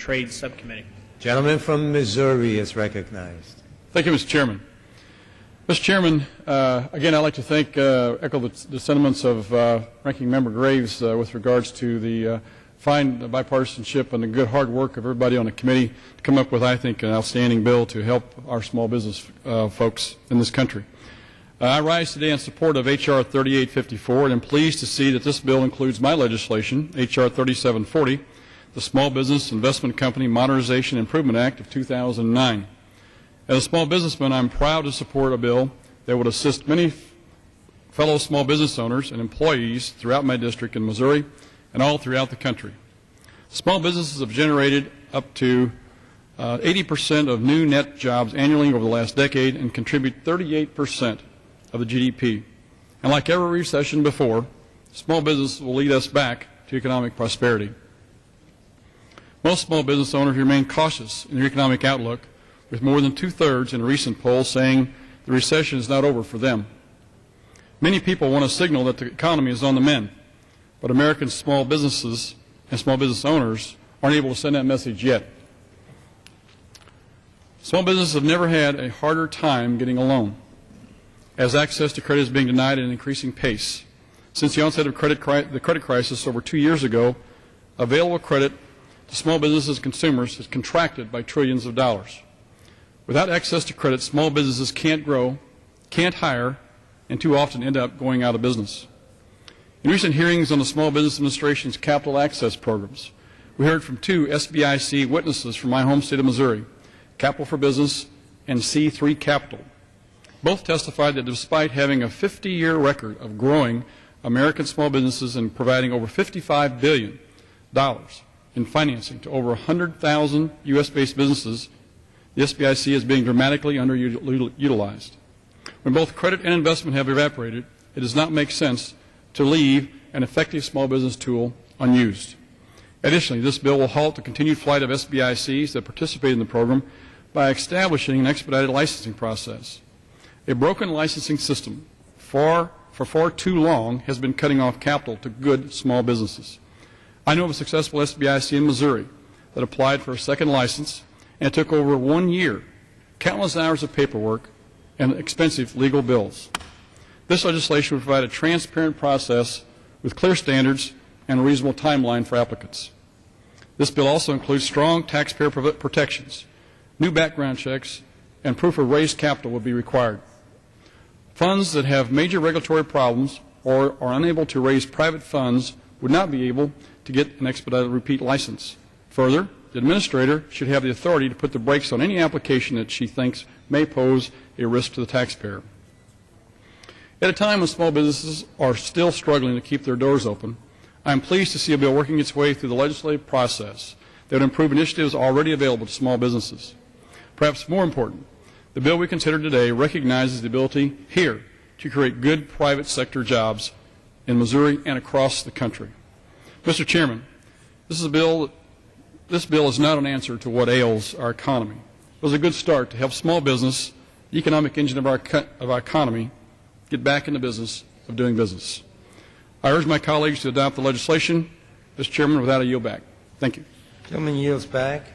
Trade Subcommittee. Gentleman from Missouri is recognized. Thank you, Mr. Chairman. Mr. Chairman, again, I'd like to echo the sentiments of Ranking Member Graves with regards to the fine bipartisanship and the good hard work of everybody on the committee to come up with, I think, an outstanding bill to help our small business folks in this country. I rise today in support of H.R. 3854, and I'm pleased to see that this bill includes my legislation, H.R. 3740, the Small Business Investment Company Modernization Improvement Act of 2009. As a small businessman, I'm proud to support a bill that would assist many fellow small business owners and employees throughout my district in Missouri and all throughout the country. Small businesses have generated up to 80% of new net jobs annually over the last decade and contribute 38% of the GDP. And like every recession before, small business will lead us back to economic prosperity. Most small business owners remain cautious in their economic outlook, with more than two-thirds in a recent poll saying the recession is not over for them. Many people want a signal that the economy is on the mend, but American small businesses and small business owners aren't able to send that message yet. Small businesses have never had a harder time getting a loan, as access to credit is being denied at an increasing pace. Since the onset of the credit crisis over 2 years ago, available credit to small businesses and consumers has contracted by trillions of dollars. Without access to credit, small businesses can't grow, can't hire, and too often end up going out of business. In recent hearings on the Small Business Administration's capital access programs, we heard from two SBIC witnesses from my home state of Missouri, Capital for Business and C3 Capital. Both testified that despite having a 50-year record of growing American small businesses and providing over $55 billion in financing to over 100,000 U.S.-based businesses, the SBIC is being dramatically underutilized. When both credit and investment have evaporated, it does not make sense to leave an effective small business tool unused. Additionally, this bill will halt the continued flight of SBICs that participate in the program by establishing an expedited licensing process. A broken licensing system for far too long has been cutting off capital to good small businesses. I know of a successful SBIC in Missouri that applied for a second license, and it took over 1 year, countless hours of paperwork, and expensive legal bills. This legislation would provide a transparent process with clear standards and a reasonable timeline for applicants. This bill also includes strong taxpayer protections. New background checks and proof of raised capital will be required. Funds that have major regulatory problems or are unable to raise private funds would not be able to get an expedited repeat license. Further, the administrator should have the authority to put the brakes on any application that she thinks may pose a risk to the taxpayer. At a time when small businesses are still struggling to keep their doors open, I am pleased to see a bill working its way through the legislative process that would improve initiatives already available to small businesses. Perhaps more important, the bill we consider today recognizes the ability here to create good private sector jobs in Missouri and across the country. Mr. Chairman, this bill is not an answer to what ails our economy. It was a good start to help small business, the economic engine of our economy, get back in the business of doing business. I urge my colleagues to adopt the legislation. Mr. Chairman, with that I yield back. Thank you. Gentleman yields back.